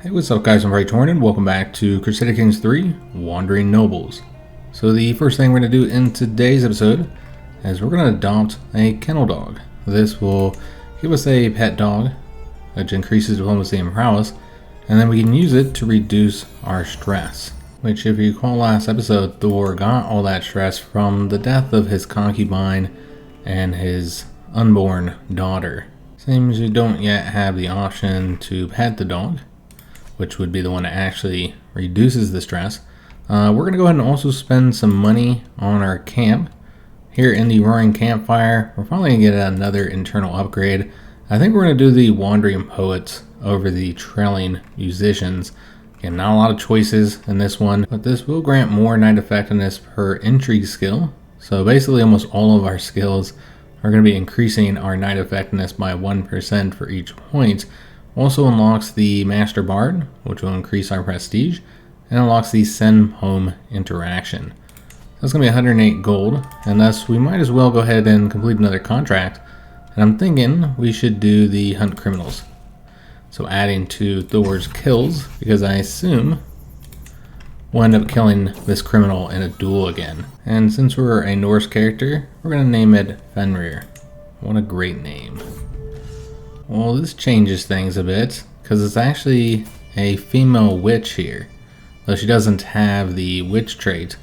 Hey, what's up guys, I'm Praetorian and welcome back to Crusader Kings 3, Wandering Nobles. So the first thing we're going to do in today's episode is we're going to adopt a kennel dog. This will give us a pet dog, which increases diplomacy and prowess, and then we can use it to reduce our stress. Which, if you recall last episode, Thor got all that stress from the death of his concubine and his unborn daughter. Seems you don't yet have the option to pet the dog, which would be the one that actually reduces the stress. We're going to go ahead and also spend some money on our camp. Here in the Roaring Campfire, we're probably going to get another internal upgrade. I think we're going to do the Wandering Poets over the Trailing Musicians. Again, not a lot of choices in this one, but this will grant more knight effectiveness per intrigue skill. So basically almost all of our skills are going to be increasing our knight effectiveness by 1% for each point. Also unlocks the Master Bard, which will increase our prestige, and unlocks the Send Home interaction. That's going to be 108 gold, and thus we might as well go ahead and complete another contract. And I'm thinking we should do the Hunt Criminals. So adding to Thor's kills, because I assume we'll end up killing this criminal in a duel again. And since we're a Norse character, we're going to name it Fenrir. What a great name. Well, this changes things a bit, because it's actually a female witch here. Though she doesn't have the witch trait.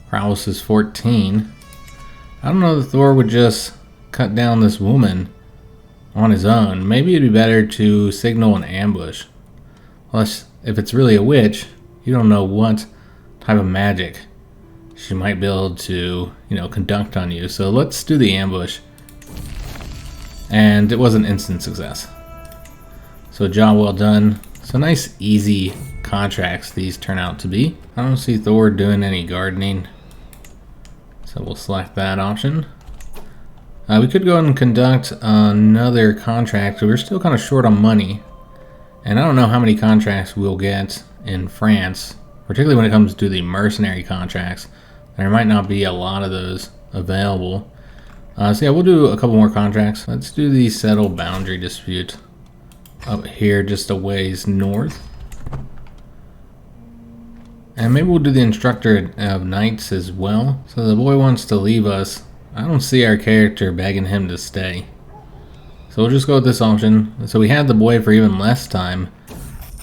Prowess is 14. I don't know that Thor would just cut down this woman on his own. Maybe it'd be better to signal an ambush. Plus, if it's really a witch, you don't know what type of magic she might be able to, conduct on you. So let's do the ambush. And it was an instant success. So job well done. So nice easy contracts these turn out to be. I don't see Thor doing any gardening, so we'll select that option. We could go ahead and conduct another contract. We're still kind of short on money, and I don't know how many contracts we'll get in France, particularly when it comes to the mercenary contracts. There might not be a lot of those available. So yeah, we'll do a couple more contracts. Let's do the Settle Boundary Dispute up here just a ways north. And maybe we'll do the Instructor of Knights as well. So the boy wants to leave us. I don't see our character begging him to stay. So we'll just go with this option. So we had the boy for even less time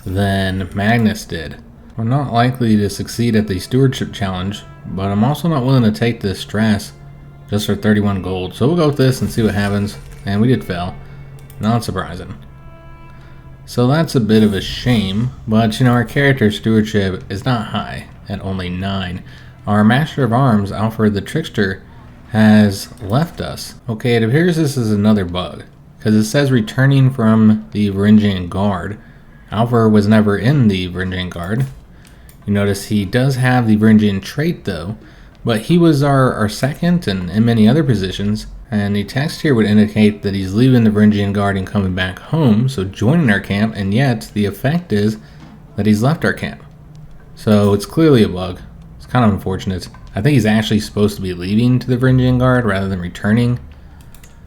than Magnus did. We're not likely to succeed at the Stewardship Challenge, but I'm also not willing to take this stress just for 31 gold. So we'll go with this and see what happens. And we did fail. Not surprising. So that's a bit of a shame, but our character stewardship is not high at only 9. Our Master of Arms, Alfred the Trickster, has left us. Okay, it appears this is another bug, because it says returning from the Varangian Guard. Alfred was never in the Varangian Guard. You notice he does have the Varangian trait though, but he was our second and in many other positions, and the text here would indicate that he's leaving the Varangian Guard and coming back home, so joining our camp, and yet the effect is that he's left our camp. So it's clearly a bug. It's kind of unfortunate. I think he's actually supposed to be leaving to the Varangian Guard rather than returning,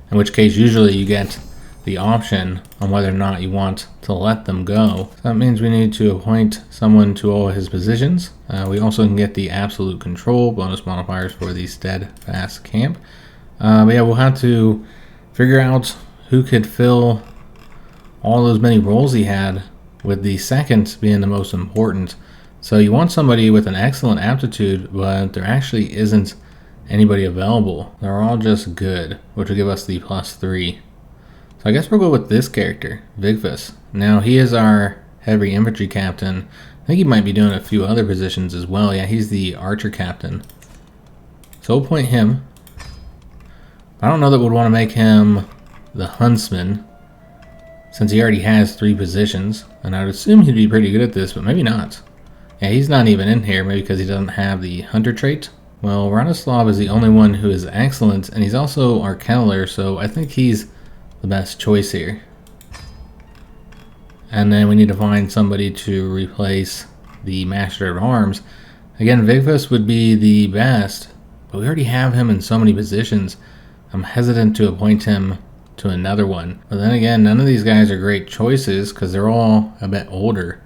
in which case usually you get the option on whether or not you want to let them go. So that means we need to appoint someone to all his positions. We also can get the absolute control bonus modifiers for the steadfast camp. But yeah, we'll have to figure out who could fill all those many roles he had, with the second being the most important. So you want somebody with an excellent aptitude, but there actually isn't anybody available. They're all just good, which will give us the +3. So I guess we'll go with this character, Vigfus. Now he is our heavy infantry captain. I think he might be doing a few other positions as well. Yeah, he's the archer captain. So we'll appoint him. I don't know that we'd want to make him the huntsman, since he already has 3 positions, and I would assume he'd be pretty good at this, but maybe not. Yeah, he's not even in here, maybe because he doesn't have the hunter trait. Well, Radislav is the only one who is excellent, and he's also our kenneler, so I think he's the best choice here. And then we need to find somebody to replace the Master of Arms. Again, Vigfus would be the best, but we already have him in so many positions. I'm hesitant to appoint him to another one. But then again, none of these guys are great choices because they're all a bit older.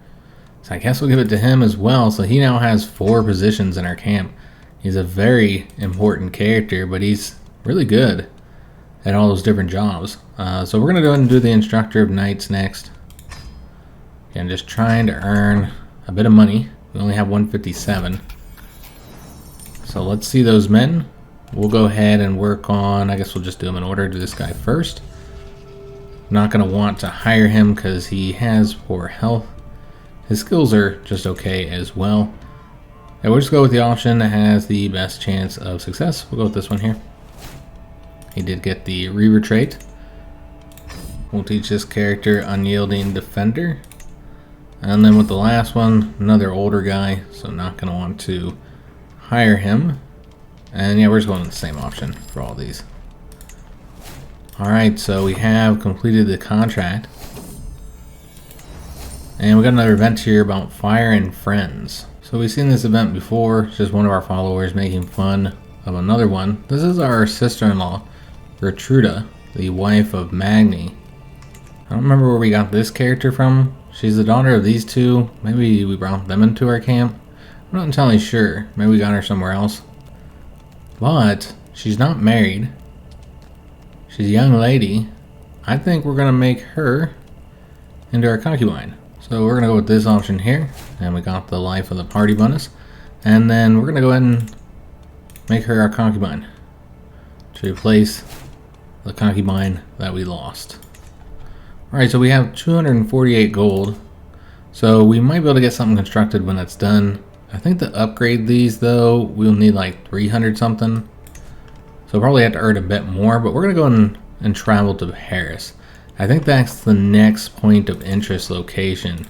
So I guess we'll give it to him as well. So he now has 4 positions in our camp. He's a very important character, but he's really good at all those different jobs. So we're going to go ahead and do the Instructor of Knights next. Again, just trying to earn a bit of money. We only have 157. So let's see those men. We'll go ahead and work on, I guess we'll just do them in order. Do this guy first. Not going to want to hire him because he has poor health. His skills are just okay as well. And we'll just go with the option that has the best chance of success. We'll go with this one here. He did get the re-retreat. We'll teach this character Unyielding Defender. And then with the last one, another older guy, so not going to want to hire him. And yeah, we're just going with the same option for all these. Alright, so we have completed the contract. And we got another event here about Fire and Friends. So we've seen this event before, it's just one of our followers making fun of another one. This is our sister-in-law, Gertruda, the wife of Magni. I don't remember where we got this character from. She's the daughter of these two. Maybe we brought them into our camp. I'm not entirely sure. Maybe we got her somewhere else. But she's not married. She's a young lady. I think we're going to make her into our concubine. So we're going to go with this option here. And we got the Life of the Party bonus. And then we're going to go ahead and make her our concubine to replace the concubine that we lost. Alright, so we have 248 gold. So we might be able to get something constructed when that's done. I think to upgrade these though, we'll need like 300 something. So we'll probably have to earn a bit more, but we're going to go and travel to Paris. I think that's the next point of interest location,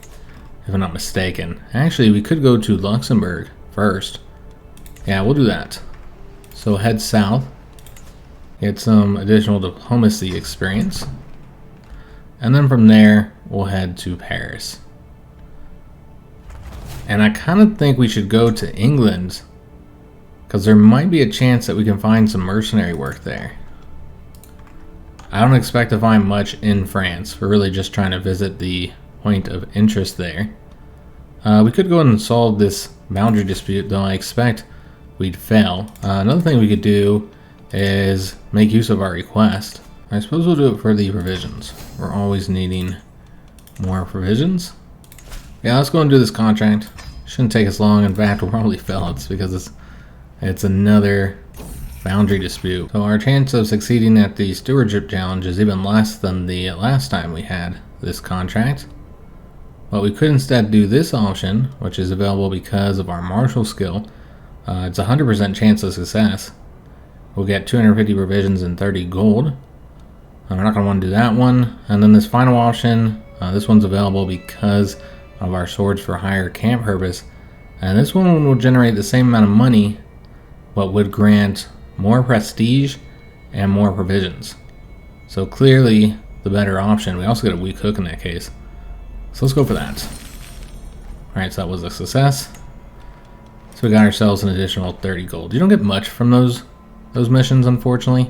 if I'm not mistaken. Actually, we could go to Luxembourg first. Yeah, we'll do that. So head south, get some additional diplomacy experience. And then from there, we'll head to Paris. And I kind of think we should go to England, because there might be a chance that we can find some mercenary work there. I don't expect to find much in France. We're really just trying to visit the point of interest there. We could go ahead and solve this boundary dispute, though I expect we'd fail. Another thing we could do is make use of our request. I suppose we'll do it for the provisions. We're always needing more provisions. Yeah, let's go and do this contract. Shouldn't take us long. In fact, we'll probably fail it because it's another boundary dispute. So our chance of succeeding at the stewardship challenge is even less than the last time we had this contract. But we could instead do this option, which is available because of our martial skill. It's a 100% chance of success. We'll get 250 provisions and 30 gold. We're not going to want to do that one. And then this final option, this one's available because of our Swords for Hire camp purpose. And this one will generate the same amount of money, but would grant more prestige and more provisions. So clearly the better option. We also get a weak hook in that case. So let's go for that. Alright, so that was a success. So we got ourselves an additional 30 gold. You don't get much from those missions, unfortunately.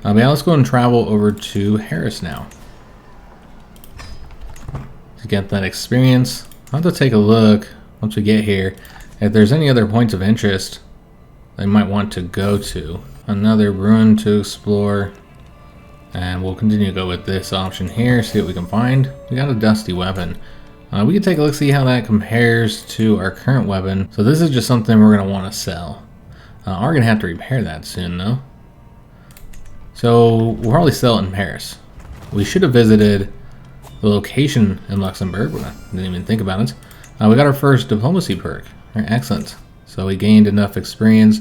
But yeah, let's go and travel over to Harris now to get that experience. I'll have to take a look once we get here if there's any other points of interest they might want to go to. Another ruin to explore, and we'll continue to go with this option here, see what we can find. We got a dusty weapon. We can take a look, see how that compares to our current weapon. So this is just something we're going to want to sell. We're going to have to repair that soon though. So we'll probably sell it in Paris. We should have visited the location in Luxembourg, but I didn't even think about it. We got our first diplomacy perk. Right, excellent. So we gained enough experience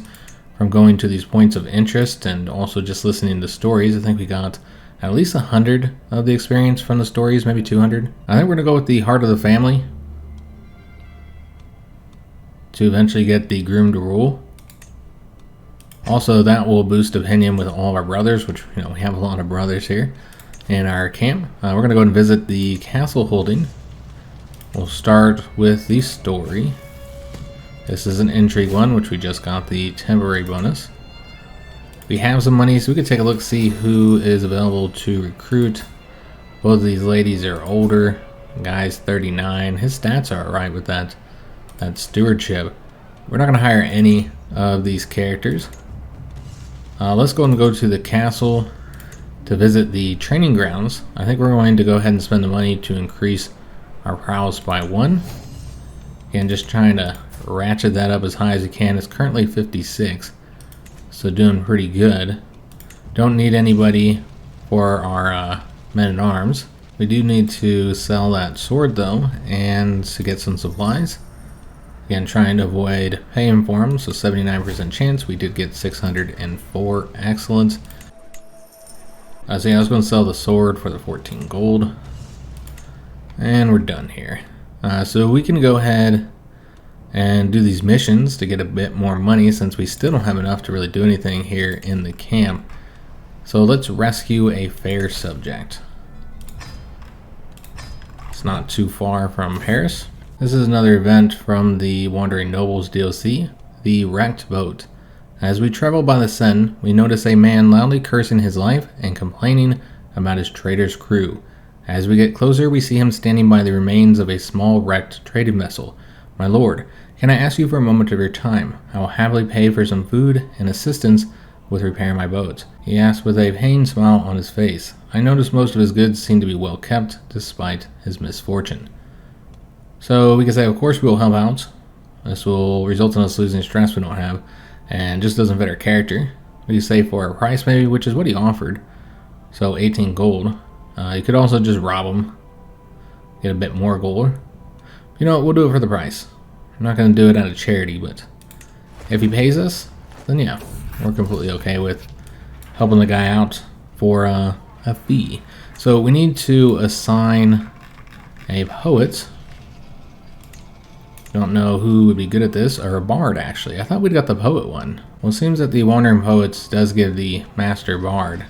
from going to these points of interest and also just listening to stories. I think we got at least 100 of the experience from the stories, maybe 200. I think we're going to go with the Heart of the Family to eventually get the Groom to Rule. Also, that will boost opinion with all of our brothers, which, you know, we have a lot of brothers here in our camp. We're going to go and visit the castle holding. We'll start with the story. This is an intrigue one, which we just got the temporary bonus. We have some money, so we can take a look, see who is available to recruit. Both of these ladies are older. Guy's 39. His stats are alright with that stewardship. We're not going to hire any of these characters. Let's go to the castle to visit the training grounds. I think we're going to go ahead and spend the money to increase our prowess by 1. Again, just trying to ratchet that up as high as you can. It's currently 56, so doing pretty good. Don't need anybody for our men-at-arms. We do need to sell that sword though, and to get some supplies. Again, trying to avoid paying for them, so 79% chance. We did get 604, excellent. So yeah, I was going to sell the sword for the 14 gold. And we're done here. So we can go ahead and do these missions to get a bit more money, since we still don't have enough to really do anything here in the camp. So let's rescue a fair subject. It's not too far from Paris. This is another event from the Wandering Nobles DLC, the Wrecked Boat. As we travel by the Seine, we notice a man loudly cursing his life and complaining about his traitor's crew. As we get closer, we see him standing by the remains of a small wrecked trading vessel. "My lord, can I ask you for a moment of your time? I will happily pay for some food and assistance with repairing my boat," he asked with a pained smile on his face. I noticed most of his goods seem to be well kept despite his misfortune. So we can say, of course, we will help out. This will result in us losing stress we don't have, and just doesn't fit our character. We can say for a price maybe, which is what he offered. So 18 gold. You could also just rob him, get a bit more gold. You know what, we'll do it for the price. I'm not going to do it out of charity, but if he pays us, then yeah, we're completely okay with helping the guy out for a fee. So we need to assign a poet. Don't know who would be good at this, or a bard actually. I thought we'd got the poet one. Well, it seems that the Wandering Poets does give the master bard.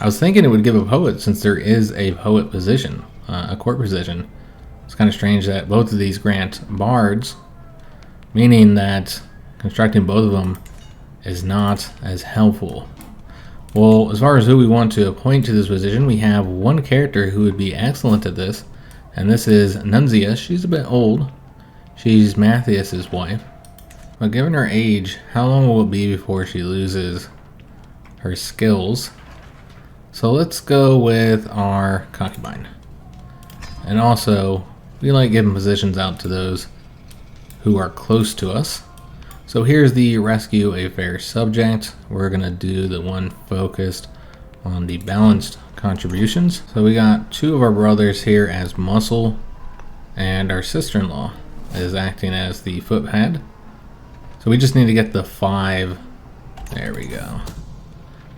I was thinking it would give a poet, since there is a poet position, a court position. It's kind of strange that both of these grant bards, meaning that constructing both of them is not as helpful. Well, as far as who we want to appoint to this position, we have one character who would be excellent at this, and this is Nunzia. She's a bit old. She's Matthias's wife. But given her age, how long will it be before she loses her skills? So let's go with our concubine. And also, we like giving positions out to those who are close to us. So here's the rescue a fair subject. We're going to do the one focused on the balanced contributions. So we got 2 of our brothers here as muscle, and our sister-in-law is acting as the footpad. So we just need to get the 5, there we go,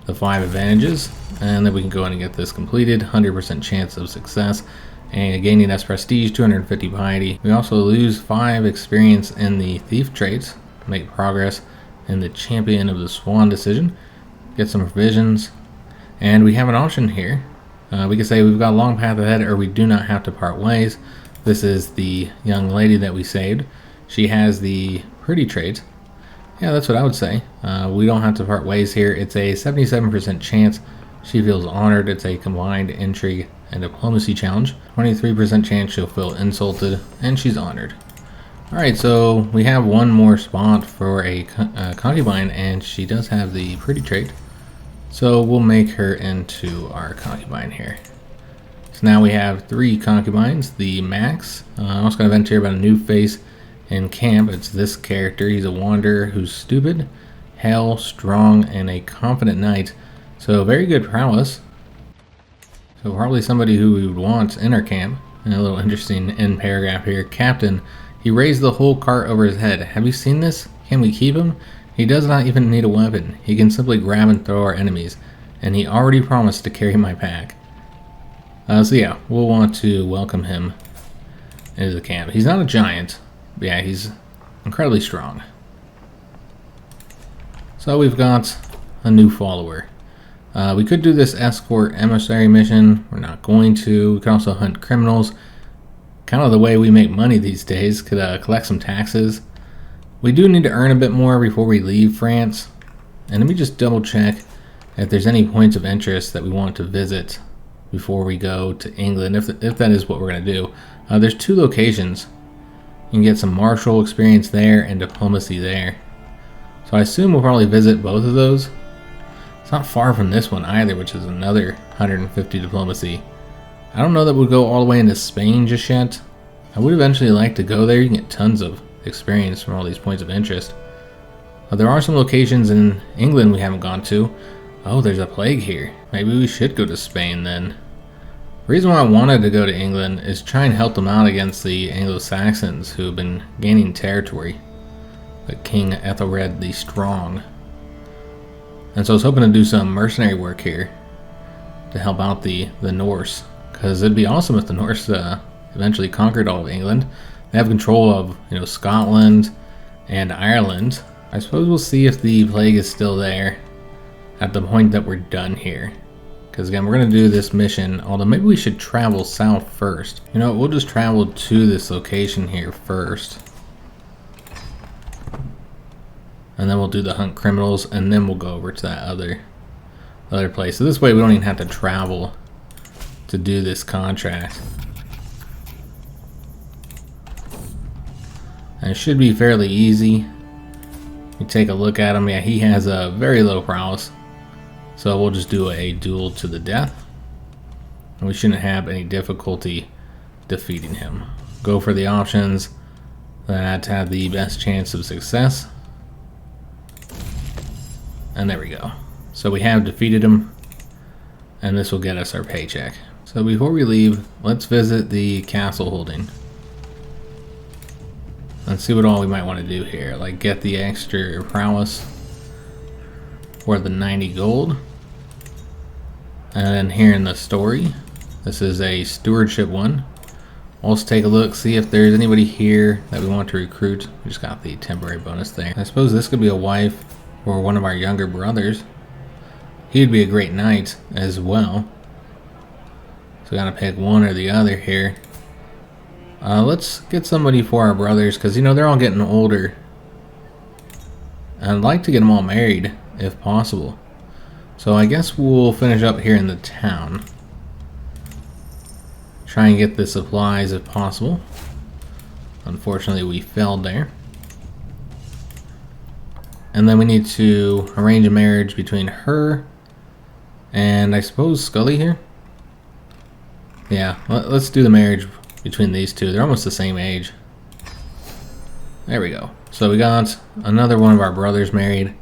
the 5 advantages, and then we can go in and get this completed. 100% chance of success, and gaining S prestige, 250 piety. We also lose 5 experience in the thief traits, make progress in the champion of the swan decision, get some provisions, and we have an option here. We can say we've got a long path ahead, or we do not have to part ways. This is the young lady that we saved. She has the pretty trait. Yeah, that's what I would say. We don't have to part ways here. It's a 77% chance she feels honored. It's a combined intrigue and diplomacy challenge. 23% chance she'll feel insulted, and she's honored. Alright, so we have one more spot for a concubine, and she does have the pretty trait. So we'll make her into our concubine here. So now we have 3 concubines, the max. I'm also going to vent here about a new face in camp. It's this character. He's a wanderer who's stupid, hale, strong, and a confident knight. So very good prowess. So probably somebody who we would want in our camp. And a little interesting end paragraph here. Captain, he raised the whole cart over his head. Have you seen this? Can we keep him? He does not even need a weapon. He can simply grab and throw our enemies. And he already promised to carry my pack. So yeah, we'll want to welcome him into the camp. He's not a giant, but yeah, he's incredibly strong. So we've got a new follower. We could do this escort emissary mission. We're not going to. We can also hunt criminals. Kind of the way we make money these days. Could collect some taxes. We do need to earn a bit more before we leave France. And let me just double check if there's any points of interest that we want to visit before we go to England, if that is what we're going to do. There's 2 locations. You can get some martial experience there and diplomacy there. So I assume we'll probably visit both of those. It's not far from this one either, which is another 150 diplomacy. I don't know that we'll go all the way into Spain just yet. I would eventually like to go there. You can get tons of experience from all these points of interest. But there are some locations in England we haven't gone to. Oh, there's a plague here. Maybe we should go to Spain then. The reason why I wanted to go to England is try and help them out against the Anglo-Saxons who have been gaining territory. Like King Ethelred the Strong. And so I was hoping to do some mercenary work here to help out the Norse. Because it'd be awesome if the Norse eventually conquered all of England. They have control of, Scotland and Ireland. I suppose we'll see if the plague is still there at the point that we're done here. Because again, we're going to do this mission, although maybe we should travel south first. You know what, we'll just travel to this location here first. And then we'll do the hunt criminals, and then we'll go over to that other place. So this way we don't even have to travel to do this contract. And it should be fairly easy. You take a look at him. Yeah, he has a very low prowess. So we'll just do a duel to the death. And we shouldn't have any difficulty defeating him. Go for the options that have the best chance of success. And there we go. So we have defeated him. And this will get us our paycheck. So before we leave, let's visit the castle holding. And see what all we might want to do here. Like get the extra prowess for the 90 gold. And then here in the story, this is a stewardship one. Let's take a look, see if there's anybody here that we want to recruit. We just got the temporary bonus there. I suppose this could be a wife for one of our younger brothers. He'd be a great knight as well. So we gotta pick one or the other here. Let's get somebody for our brothers, because they're all getting older. I'd like to get them all married if possible. So I guess we'll finish up here in the town. Try and get the supplies if possible. Unfortunately we failed there. And then we need to arrange a marriage between her and I suppose Scully here. Yeah, let's do the marriage between these two. They're almost the same age. There we go. So we got another one of our brothers married.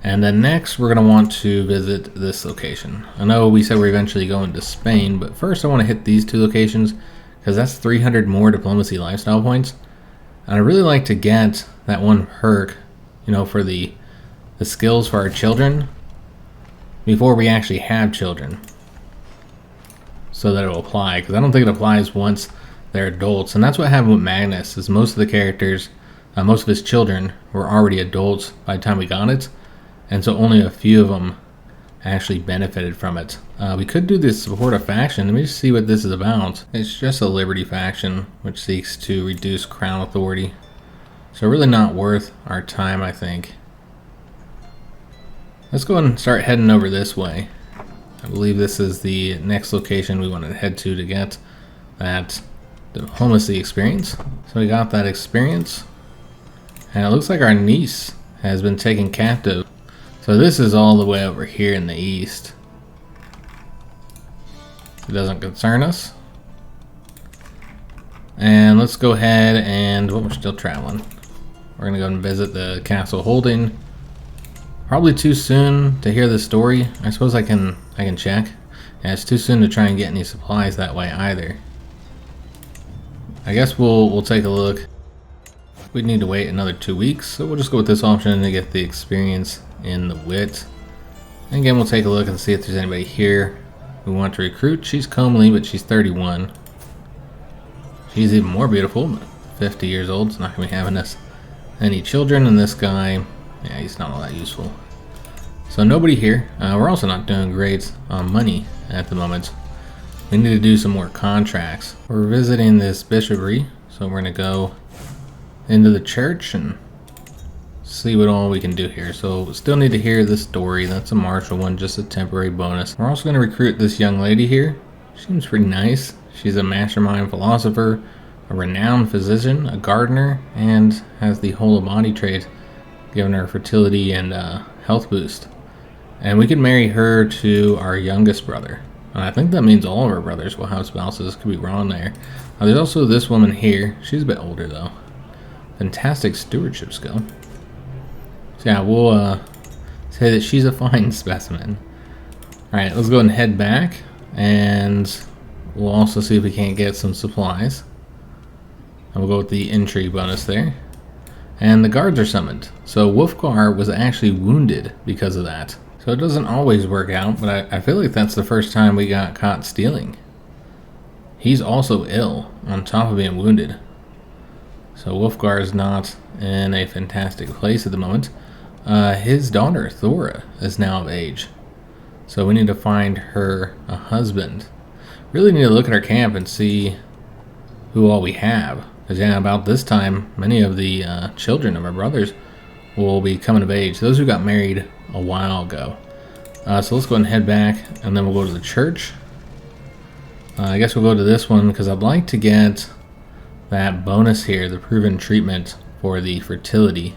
And then next we're going to want to visit this location. I know we said we're eventually going to Spain, but first I want to hit these 2 locations because that's 300 more diplomacy lifestyle points. And I really like to get that one perk, for the skills for our children before we actually have children. So that it will apply, because I don't think it applies once they're adults. And that's what happened with Magnus, is most of the characters, most of his children were already adults by the time we got it. And so only a few of them actually benefited from it. We could do this support a faction. Let me just see what this is about. It's just a liberty faction, which seeks to reduce crown authority. So really not worth our time, I think. Let's go ahead and start heading over this way. I believe this is the next location we want to head to get that diplomacy experience. So we got that experience. And it looks like our niece has been taken captive. So this is all the way over here in the east. It doesn't concern us. And let's go ahead and, well, we're still traveling. We're gonna go and visit the castle holding. Probably too soon to hear the story. I suppose I can check. Yeah, it's too soon to try and get any supplies that way either. I guess we'll take a look. We'd need to wait another 2 weeks, so we'll just go with this option to get the experience in the wit. And again, we'll take a look and see if there's anybody here we want to recruit. She's comely, but she's 31. She's even more beautiful, but 50 years old. It's not going to be having us any children. And this guy, yeah, he's not all that useful. So nobody here. We're also not doing great on money at the moment. We need to do some more contracts. We're visiting this bishopry, so we're going to go into the church and see what all we can do here. So still need to hear the story. That's a martial one, just a temporary bonus. We're also going to recruit this young lady here. Seems pretty nice. She's a mastermind philosopher, a renowned physician, a gardener, and has the whole body trait, giving her fertility and health boost. And we could marry her to our youngest brother. And I think that means all of our brothers will have spouses. Could be wrong there. There's also this woman here. She's a bit older though. Fantastic stewardship skill. So yeah, we'll say that she's a fine specimen. Alright, let's go ahead and head back. And we'll also see if we can't get some supplies. And we'll go with the intrigue bonus there. And the guards are summoned. So Wolfgar was actually wounded because of that. So it doesn't always work out, but I feel like that's the first time we got caught stealing. He's also ill, on top of being wounded. So Wolfgar is not in a fantastic place at the moment. His daughter, Thor, is now of age. So we need to find her a husband. Really need to look at our camp and see who all we have. Because yeah, about this time, many of the children of our brothers will be coming of age. Those who got married a while ago. So let's go ahead and head back, and then we'll go to the church. I guess we'll go to this one because I'd like to get that bonus here, the proven treatment for the fertility.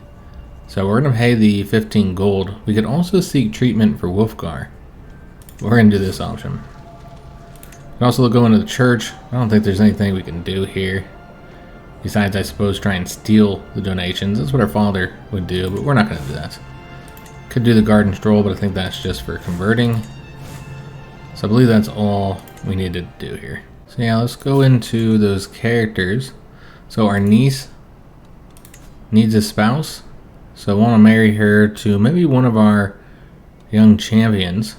So we're going to pay the 15 gold. We could also seek treatment for Wolfgar. We're going to do this option. We can also go into the church. I don't think there's anything we can do here. Besides, I suppose, try and steal the donations. That's what our father would do, but we're not going to do that. Could do the garden stroll, but I think that's just for converting. So I believe that's all we need to do here. So yeah, let's go into those characters. So our niece needs a spouse. So I want to marry her to maybe one of our young champions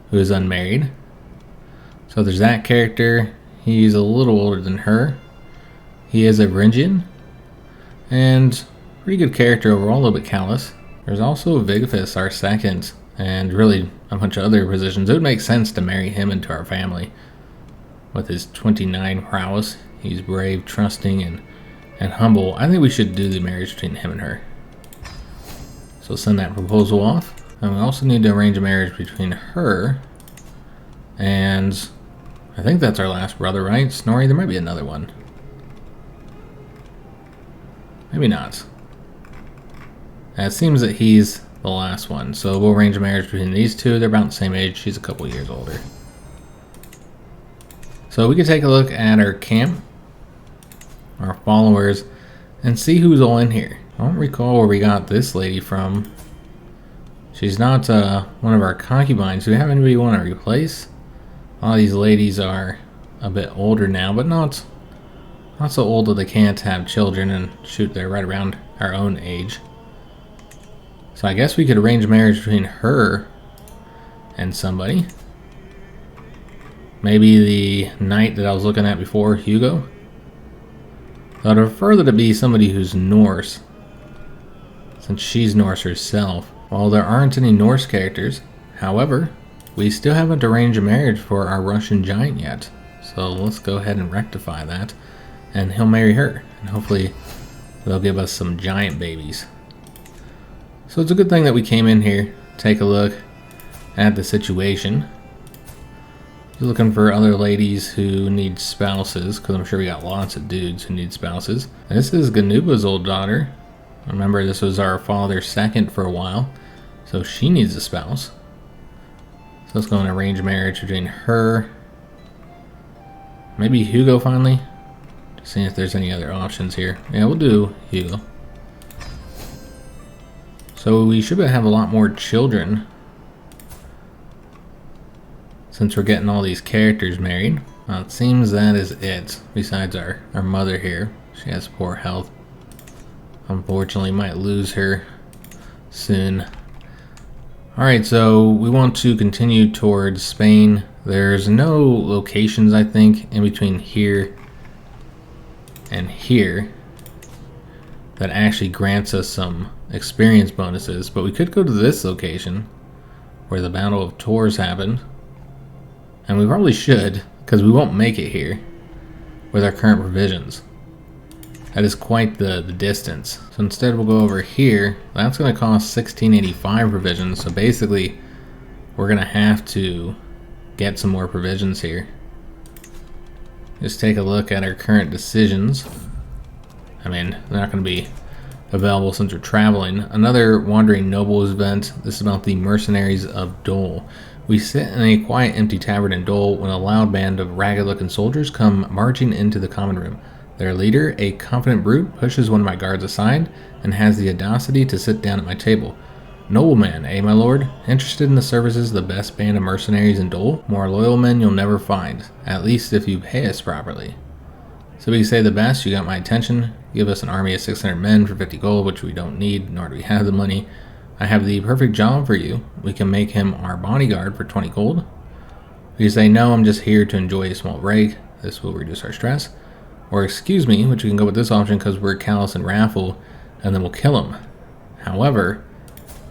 who is unmarried. So there's that character. He's a little older than her. He is a Varangian. And pretty good character overall, a little bit callous. There's also Vigafus, our second, and really a bunch of other positions. It would make sense to marry him into our family. With his 29 prowess, he's brave, trusting, and humble. I think we should do the marriage between him and her. So send that proposal off. And we also need to arrange a marriage between her and I think that's our last brother, right? Snorri, there might be another one. Maybe not. It seems that he's the last one, so we'll arrange a marriage between these two. They're about the same age. She's a couple years older. So we can take a look at our camp, our followers, and see who's all in here. I don't recall where we got this lady from. She's not one of our concubines. Do we have anybody we want to replace? A lot of these ladies are a bit older now, but not so old that they can't have children, and shoot, they're right around our own age. So I guess we could arrange a marriage between her and somebody. Maybe the knight that I was looking at before, Hugo. I'd prefer that it be somebody who's Norse, since she's Norse herself. Well, there aren't any Norse characters. However, we still haven't arranged a marriage for our Russian giant yet. So let's go ahead and rectify that. And he'll marry her. And hopefully they'll give us some giant babies. So it's a good thing that we came in here, take a look at the situation. You're looking for other ladies who need spouses, because I'm sure we got lots of dudes who need spouses. And this is Ganuba's old daughter. Remember, this was our father's second for a while, so she needs a spouse. So let's go and arrange a marriage between her, maybe Hugo finally. Just seeing if there's any other options here. Yeah, we'll do Hugo. So we should have a lot more children since we're getting all these characters married. It seems that is it, besides our mother here. She has poor health. Unfortunately, might lose her soon. Alright, so we want to continue towards Spain. There's no locations, I think, in between here and here that actually grants us some experience bonuses, but we could go to this location where the Battle of Tours happened, and we probably should, because we won't make it here with our current provisions. That is quite the distance. So instead we'll go over here. That's going to cost 1685 provisions. So basically we're going to have to get some more provisions here. Just take a look at our current decisions. I mean, they're not going to be available since we're traveling. Another Wandering Nobles event. This is about the Mercenaries of Dole. We sit in a quiet, empty tavern in Dole when a loud band of ragged-looking soldiers come marching into the common room. Their leader, a confident brute, pushes one of my guards aside and has the audacity to sit down at my table. Nobleman, eh, my lord? Interested in the services of the best band of mercenaries in Dole? More loyal men you'll never find, at least if you pay us properly. So we say the best, you got my attention. Give us an army of 600 men for 50 gold, which we don't need, nor do we have the money. I have the perfect job for you. We can make him our bodyguard for 20 gold. We say, no, I'm just here to enjoy a small break. This will reduce our stress. Or excuse me, which we can go with this option because we're callous and wrathful, and then we'll kill him. However,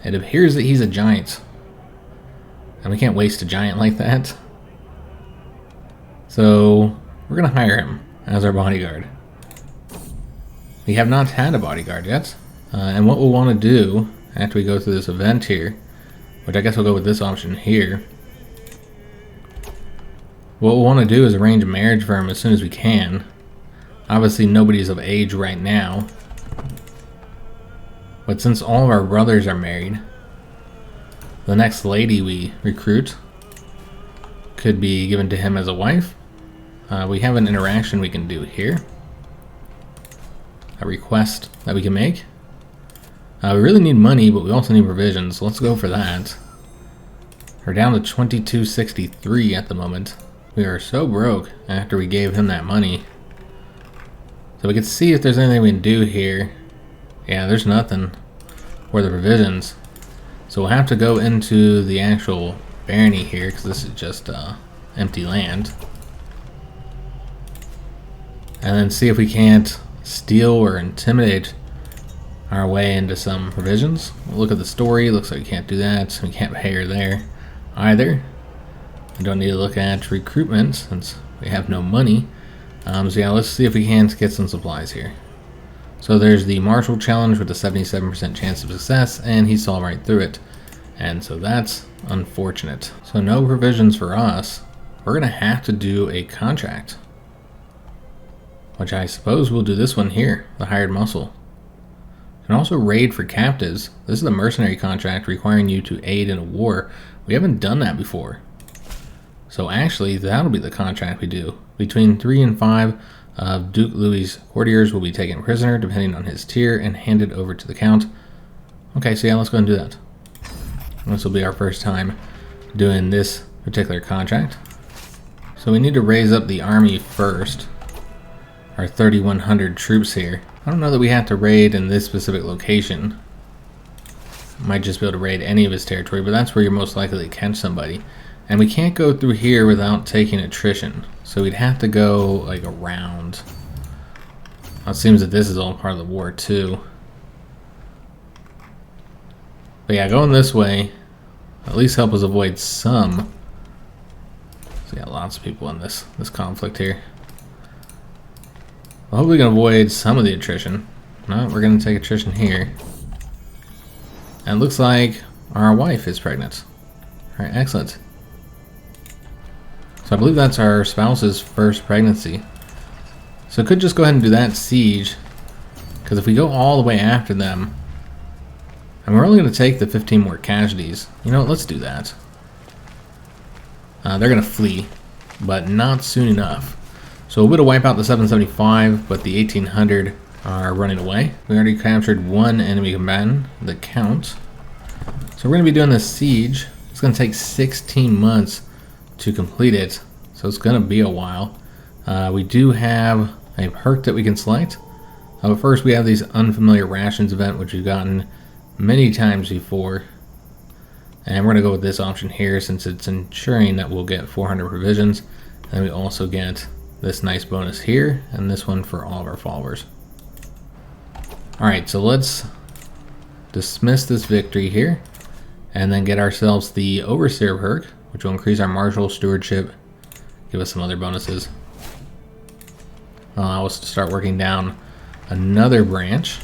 it appears that he's a giant, and we can't waste a giant like that. So we're going to hire him as our bodyguard. We have not had a bodyguard yet, and what we'll want to do after we go through this event here, which I guess we'll go with this option here, what we'll want to do is arrange a marriage for him as soon as we can. Obviously nobody's of age right now, but since all of our brothers are married, the next lady we recruit could be given to him as a wife. We have an interaction we can do here, a request that we can make. We really need money, but we also need provisions, so let's go for that. We're down to 2263 at the moment. We are so broke after we gave him that money. So we can see if there's anything we can do here. Yeah, there's nothing for the provisions. So we'll have to go into the actual barony here, because this is just empty land. And then see if we can't steal or intimidate our way into some provisions. We'll look at the story. Looks like we can't do that. We can't pay her there either. We don't need to look at recruitment since we have no money. So yeah, let's see if we can get some supplies here. So there's the martial challenge with a 77% chance of success, and he saw right through it. And so that's unfortunate. So no provisions for us. We're gonna have to do a contract, which I suppose we'll do this one here, the hired muscle. And also raid for captives. This is a mercenary contract requiring you to aid in a war. We haven't done that before. So actually, that'll be the contract we do. Between 3 and 5 of Duke Louis's courtiers will be taken prisoner, depending on his tier, and handed over to the count. Okay, so yeah, let's go and do that. This will be our first time doing this particular contract. So we need to raise up the army first. Our 3,100 troops here. I don't know that we have to raid in this specific location. Might just be able to raid any of his territory, but that's where you're most likely to catch somebody. And we can't go through here without taking attrition. So we'd have to go like around. It seems that this is all part of the war too. But yeah, going this way at least help us avoid some. So yeah, lots of people in this conflict here. I hope we can avoid some of the attrition. No, we're going to take attrition here. And it looks like our wife is pregnant. Alright, excellent. So I believe that's our spouse's first pregnancy. So I could just go ahead and do that siege, because if we go all the way after them, and we're only going to take the 15 more casualties. You know what, let's do that. They're going to flee, but not soon enough. So we'll be able to wipe out the 775, but the 1800 are running away. We already captured one enemy combatant, the Count. So we're going to be doing this siege. It's going to take 16 months to complete it, so it's going to be a while. We do have a perk that we can select. But first we have these unfamiliar rations event, which we've gotten many times before. And we're going to go with this option here since it's ensuring that we'll get 400 provisions. And we also get this nice bonus here, and this one for all of our followers. Alright, so let's dismiss this victory here, and then get ourselves the Overseer perk, which will increase our martial stewardship, give us some other bonuses. Allow us to start working down another branch.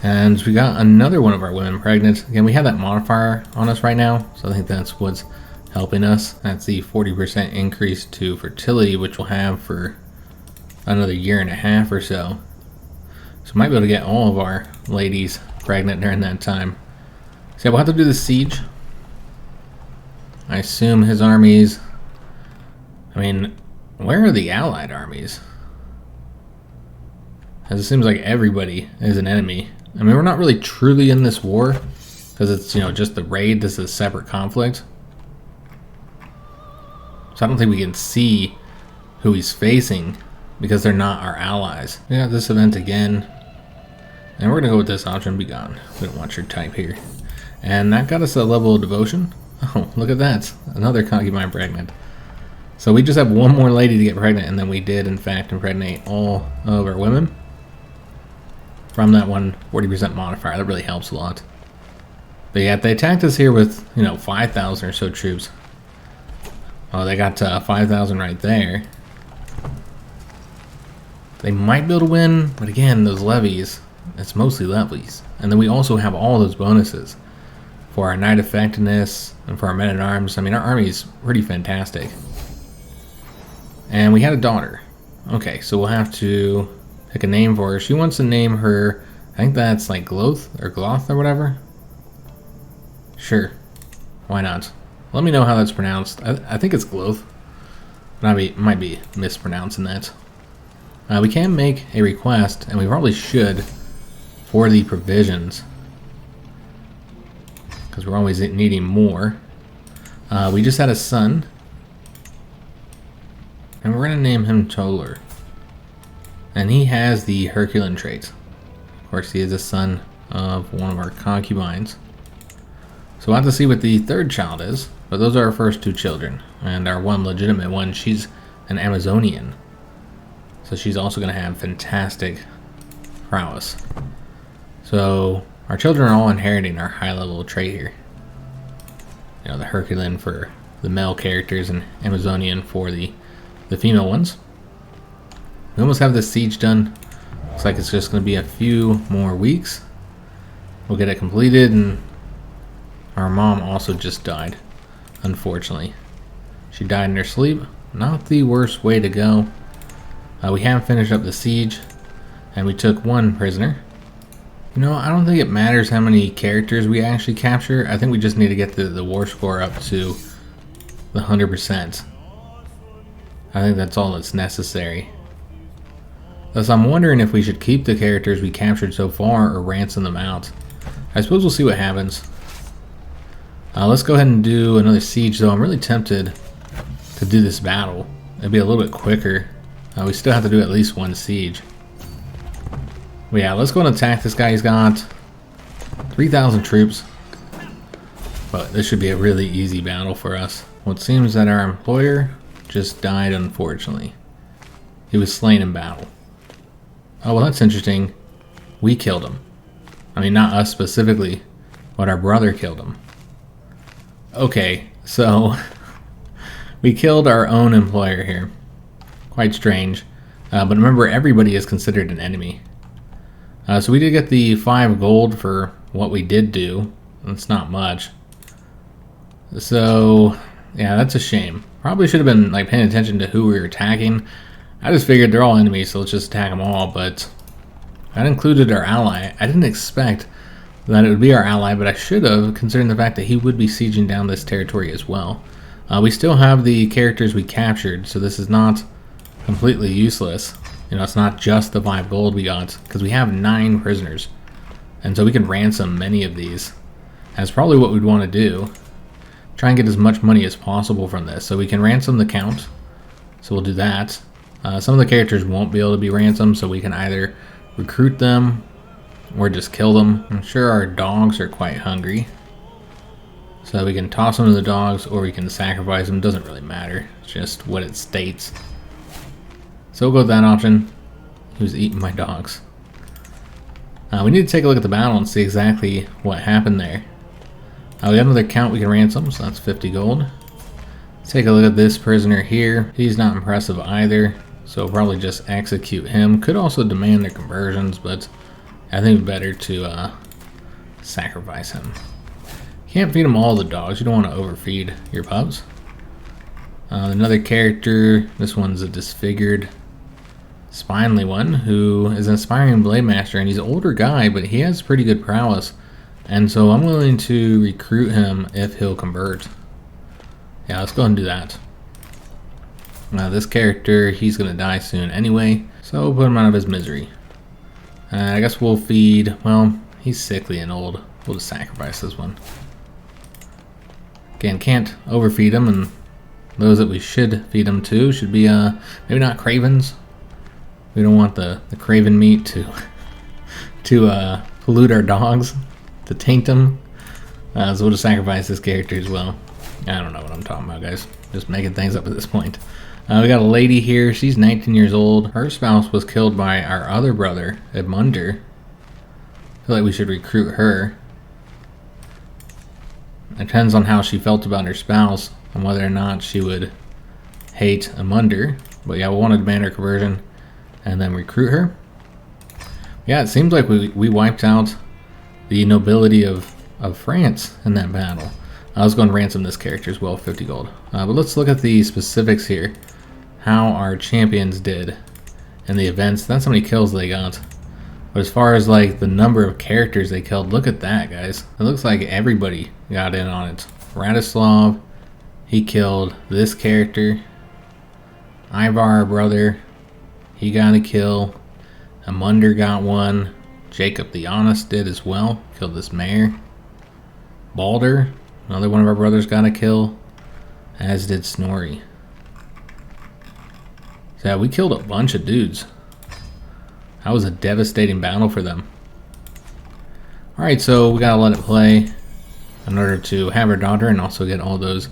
And we got another one of our women pregnant. Again, we have that modifier on us right now, so I think that's what's helping us. That's the 40% increase to fertility, which we'll have for another year and a half or so. So we might be able to get all of our ladies pregnant during that time. So we'll have to do the siege. I assume his armies... I mean, where are the allied armies? As it seems like everybody is an enemy. I mean, we're not really truly in this war, because it's, you know, just the raid. This is a separate conflict. So I don't think we can see who he's facing, because they're not our allies. We got this event again. And we're going to go with this option, be gone. We don't want your type here. And that got us a level of devotion. Oh, look at that. Another concubine pregnant. So we just have one more lady to get pregnant, and then we did, in fact, impregnate all of our women. From that one 40% modifier. That really helps a lot. But yeah, they attacked us here with, you know, 5,000 or so troops. Oh, they got 5,000 right there. They might be able to win, but again, those levies, it's mostly levies. And then we also have all those bonuses for our knight effectiveness and for our men-at-arms. I mean, our army is pretty fantastic. And we had a daughter. Okay, so we'll have to pick a name for her. She wants to name her, I think that's like Gloth or Gloth or whatever. Sure, why not? Let me know how that's pronounced. I think it's Gloth. Might be mispronouncing that. We can make a request, and we probably should, for the provisions, because we're always needing more. We just had a son, and we're going to name him Toller. And he has the Herculean traits. Of course, he is a son of one of our concubines. So we'll have to see what the third child is. But those are our first two children. And our one legitimate one, she's an Amazonian. So she's also going to have fantastic prowess. So our children are all inheriting our high level trait here. You know, the Herculean for the male characters and Amazonian for the female ones. We almost have this siege done. Looks like it's just going to be a few more weeks. We'll get it completed, and our mom also just died, unfortunately. She died in her sleep. Not the worst way to go. We have finished up the siege, and we took one prisoner. You know, I don't think it matters how many characters we actually capture. I think we just need to get the war score up to the 100%. I think that's all that's necessary. Thus, I'm wondering if we should keep the characters we captured so far or ransom them out. I suppose we'll see what happens. Let's go ahead and do another siege, though. I'm really tempted to do this battle. It'd be a little bit quicker. We still have to do at least one siege. But yeah, let's go and attack this guy. He's got 3,000 troops. But this should be a really easy battle for us. Well, it seems that our employer just died, unfortunately. He was slain in battle. Oh, well, that's interesting. We killed him. I mean, not us specifically, but our brother killed him. Okay, so we killed our own employer here. Quite strange. But remember, everybody is considered an enemy. So we did get the 5 gold for what we did do. That's not much. So, yeah, that's a shame. Probably should have been like paying attention to who we were attacking. I just figured they're all enemies, so let's just attack them all, but that included our ally. I didn't expect that it would be our ally, but I should have, considering the fact that he would be sieging down this territory as well. We still have the characters we captured, so this is not completely useless. You know, it's not just the 5 gold we got, because we have 9 prisoners. And so we can ransom many of these. That's probably what we'd want to do. Try and get as much money as possible from this. So we can ransom the count, so we'll do that. Some of the characters won't be able to be ransomed, so we can either recruit them or just kill them. I'm sure our dogs are quite hungry, so we can toss them to the dogs or we can sacrifice them. Doesn't really matter, it's just what it states. So we'll go with that option. Who's eating my dogs? We need to take a look at the battle and see exactly what happened there. We got another count we can ransom, so that's 50 gold. Let's take a look at this prisoner here. He's not impressive either. So probably just execute him. Could also demand their conversions, but I think it's better to sacrifice him. Can't feed them all the dogs. You don't want to overfeed your pups. Another character. This one's a disfigured, spinely one who is an aspiring blade master, and he's an older guy, but he has pretty good prowess. And so I'm willing to recruit him if he'll convert. Yeah, let's go ahead and do that. This character, he's going to die soon anyway, so we'll put him out of his misery. I guess we'll feed, well, he's sickly and old. We'll just sacrifice this one. Again, can't overfeed him, and those that we should feed him to should be, maybe not cravens. We don't want the craven meat to pollute our dogs, to taint them. So we'll just sacrifice this character as well. I don't know what I'm talking about, guys. Just making things up at this point. We got a lady here. She's 19 years old. Her spouse was killed by our other brother, Edmunder. I feel like we should recruit her. It depends on how she felt about her spouse and whether or not she would hate Edmunder. But yeah, we'll want to demand her conversion and then recruit her. Yeah, it seems like we wiped out the nobility of France in that battle. I was going to ransom this character as well, 50 gold. But let's look at the specifics here. How our champions did in the events. That's how many kills they got. But as far as like the number of characters they killed, look at that, guys. It looks like everybody got in on it. Radislav, he killed this character. Ivar, our brother, he got a kill. Edmunder got one. Jacob the Honest did as well. Killed this mayor. Balder, another one of our brothers, got a kill. As did Snorri. So yeah, we killed a bunch of dudes. That was a devastating battle for them. Alright, so we gotta let it play in order to have our daughter and also get all those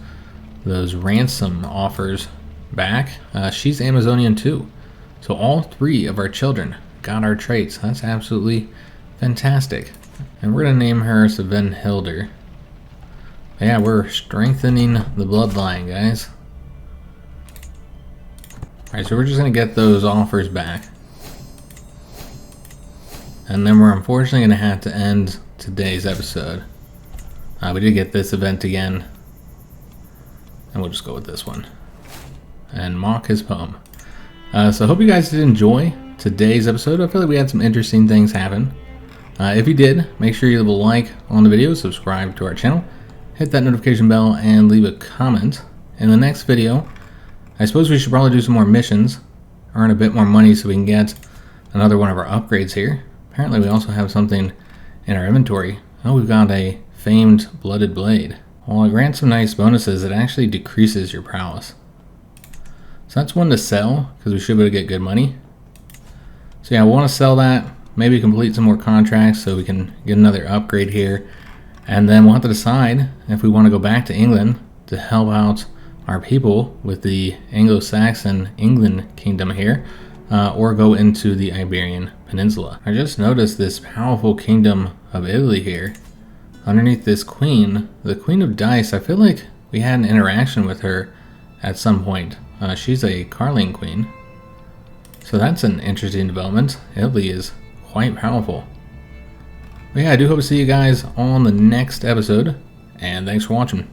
ransom offers back. She's Amazonian too. So all 3 of our children got our traits. That's absolutely fantastic. And we're gonna name her Svenhildur. Yeah, we're strengthening the bloodline, guys. Alright, so we're just going to get those offers back. And then we're unfortunately going to have to end today's episode. We did get this event again. And we'll just go with this one. And mock his poem. So I hope you guys did enjoy today's episode. I feel like we had some interesting things happen. If you did, make sure you leave a like on the video, subscribe to our channel, hit that notification bell, and leave a comment. In the next video, I suppose we should probably do some more missions, earn a bit more money so we can get another one of our upgrades here. Apparently we also have something in our inventory. Oh, we've got a famed blooded blade. While it grants some nice bonuses, it actually decreases your prowess. So that's one to sell, because we should be able to get good money. So yeah, I want to sell that, maybe complete some more contracts so we can get another upgrade here. And then we'll have to decide if we want to go back to England to help out our people with the Anglo-Saxon England kingdom here, or go into the Iberian Peninsula. I just noticed this powerful kingdom of Italy here. Underneath this queen, the Queen of Dice, I feel like we had an interaction with her at some point. She's a Carling queen. So that's an interesting development. Italy is quite powerful. But yeah, I do hope to see you guys on the next episode, and thanks for watching.